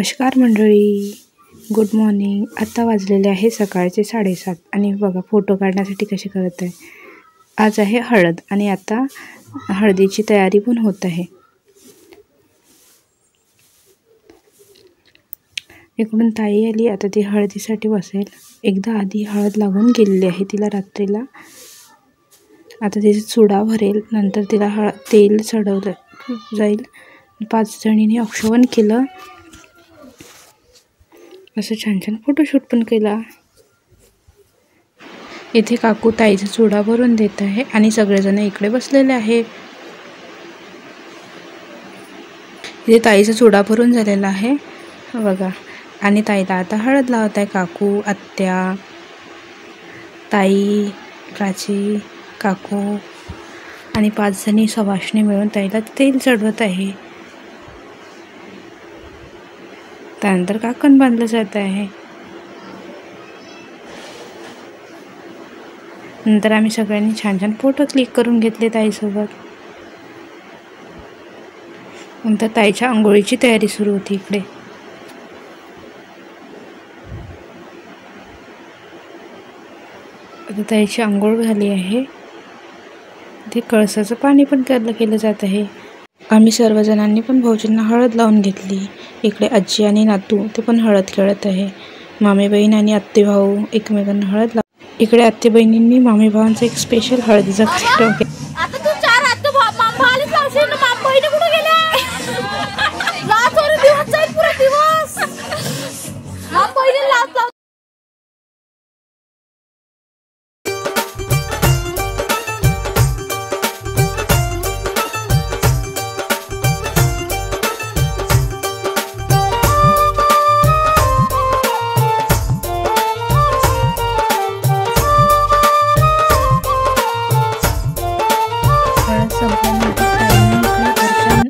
नमस्कार मंडळी, good morning. आता वाजलेले आहे सकाळचे 7:30 आणि बघा फोटो काढण्यासाठी कसे करत आहे। आज आहे हळद आणि आता हळदीची तयारी पण होत आहे। इकडून ताई आली, आता ती हळदीसाठी बसेल। एकदा आधी हळद लागून गेलेली आहे तिला रात्रीला। आता तिचा चुडा भरेल, नंतर तिला तेल चढवलं जाईल। 5 जणींनी औक्षवण केलं, असं छान छान फोटोशूट पण केला। इथे काकू ताईचा चुडा भरून देत आहे आणि सगळेजण इकडे बसलेले आहे। इथे ताईचा चुडा भरून झालेला आहे बघा, आणि ताईला आता हळद लावत आहे काकू, आत्या, ताई, प्राची, काकू आणि 5 जणी सवाष्णी मिळून ताईला तेल चढवत आहे। त्यानंतर काकण बांधलं जात आहे। नंतर आम्ही सगळ्यांनी छान छान फोटो क्लिक करून घेतले ताईसोबत। नंतर ताईच्या अंघोळीची तयारी सुरू होती इकडे। आता ताईची अंघोळ झाली आहे। ते कळसाचं पाणी पण केलं जात आहे। आम्ही सर्वजणांनी पण भाऊजींना हळद लावून घेतली। इकडे आजी आणि नातू ते पण हळद खेळत आहे। मामे बहीण आणि आत्ते भाऊ एकमेकांना हळद इकडे आत्ते बहिणींनी मामे भावांचा एक स्पेशल हळदीचा कार्यक्रम केला।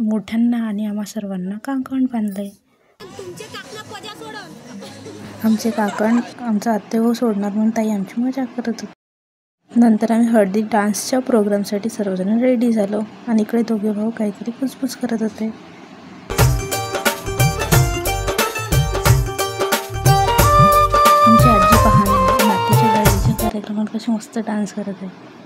मोठ्यांना आणि आम्हा सर्वांना काकण बांधले। आमचे काकण आमचा आत्तेभाऊ सोडणार म्हणून ताई आमची मजा करत होती। नंतर आम्ही हळदी डान्सच्या प्रोग्रामसाठी सर्वजण रेडी झालो आणि इकडे दोघे भाऊ काहीतरी कुजबुज करत होते। आमची आजी पाहणे नातीच्या हळदीच्या कार्यक्रमात कशी मस्त डान्स करत आहे।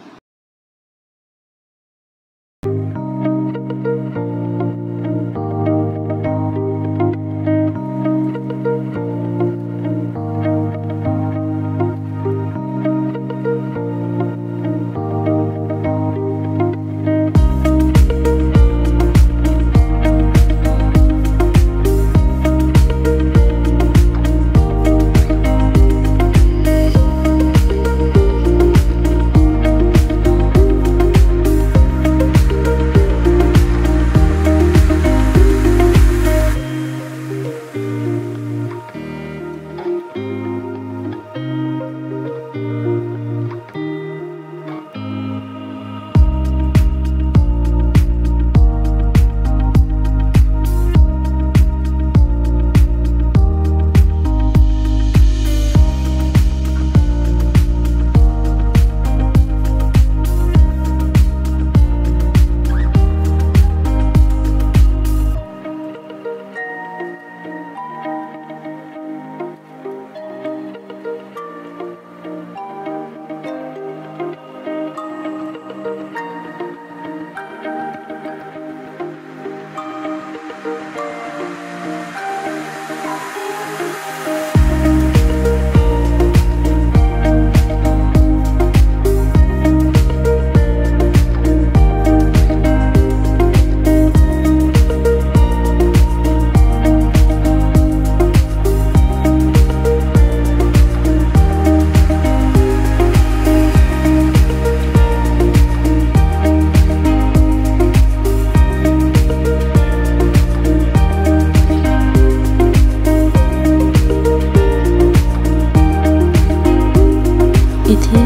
इथे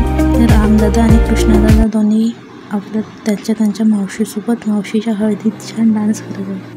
रामदादा आणि कृष्णदादा दोन्ही आपल्या त्यांच्या मावशीसोबत मावशीच्या हळदीत छान डान्स करत आहेत।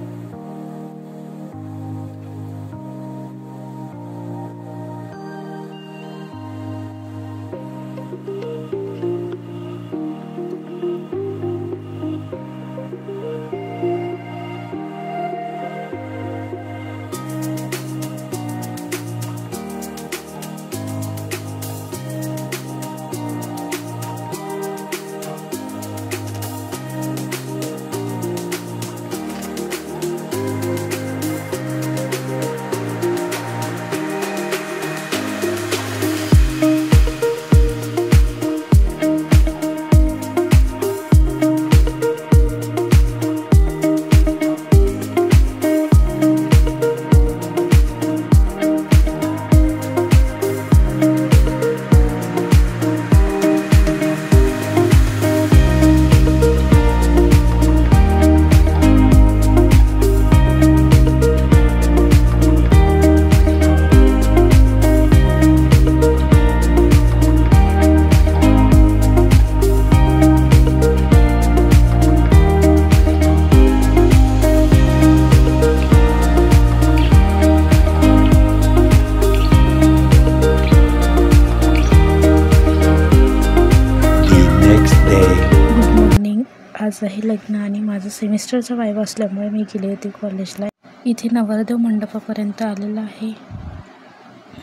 Good morning. आज आहे लग्न आणि माझं सेमिस्टरचा वायवा असल्यामुळे मी गेले होते कॉलेजला. इथे नवरदेव मंडपापर्यंत आलेला आहे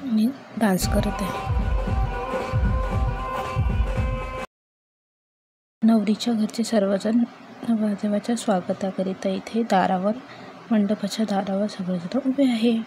आणि डान्स करत आहे. नवरीच्या घरचे सर्वजण नवरदेवाच्या स्वागताकरिता इथे दारावर, मंडपाच्या दारावर सगळेजण उभे आहे.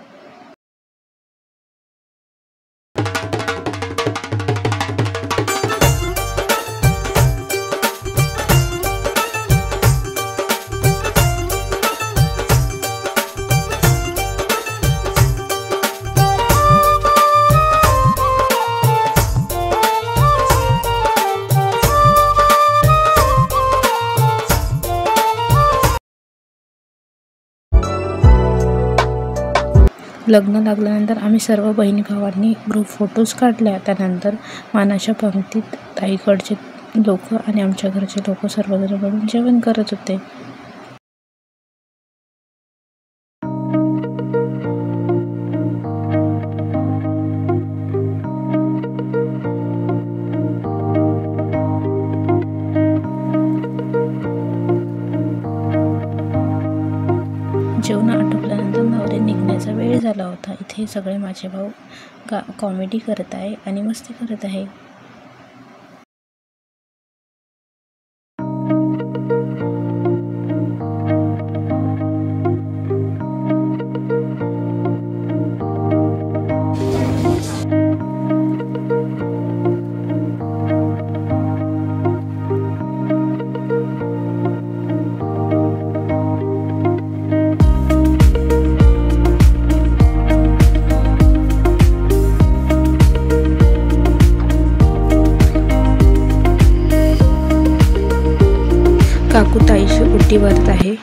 लग्न लागल्यानंतर आम्ही सर्व बहिणी भावांनी ग्रुप फोटोज काढल्या. त्यानंतर मानाच्या पंक्तीत ताईकडचे लोक आणि आमच्या घरचे लोक सर्वजण मिळून जेवण करत होते. जेवण आटोपल्यानंतर नवरे निघण्याचा वेळ झाला होता. इथे सगळे माझे भाऊ कॉमेडी करत आहे आणि मस्ती करत आहे. काकू ताईची उटी भरत आहे.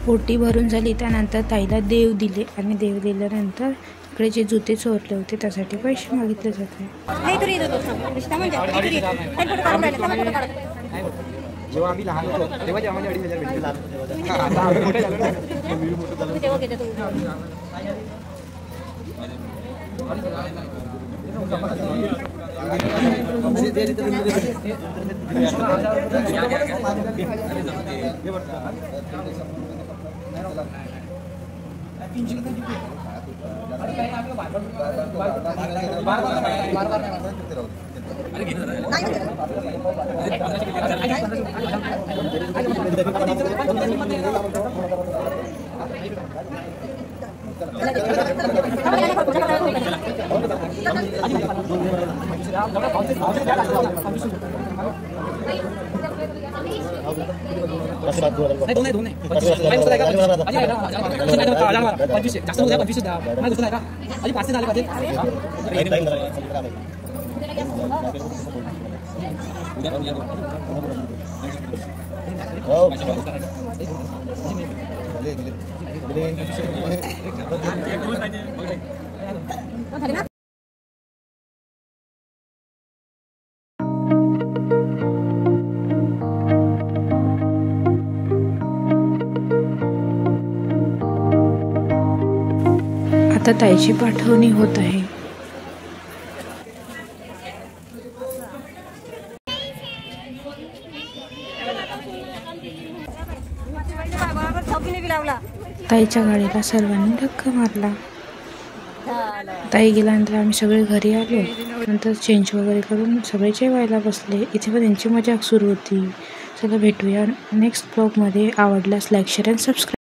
ओटी भरून झाली. त्यानंतर ताईला देव दिले आणि देव दिल्यानंतर इकडे जे जुते चोरले होते त्यासाठी पैसे मागितले जाते. जेव्हा आम्ही लहान होतो तेव्हा आम्हाला 2,500 भेटले. आता आम्ही मोठे झालो ना. आता ताईची पाठवणी होत आहे. ताईच्या गाडीला सर्वांनी धक्का मारला. ताई गेल्यानंतर आम्ही सगळे घरी आलो. नंतर चेंज वगैरे करून सगळे जेवायला बसले. इथे पण त्यांची मजाक सुरू होती. चला भेटूया नेक्स्ट ब्लॉगमध्ये. आवडल्यास लाईक, शेअर आणि सबस्क्राईब.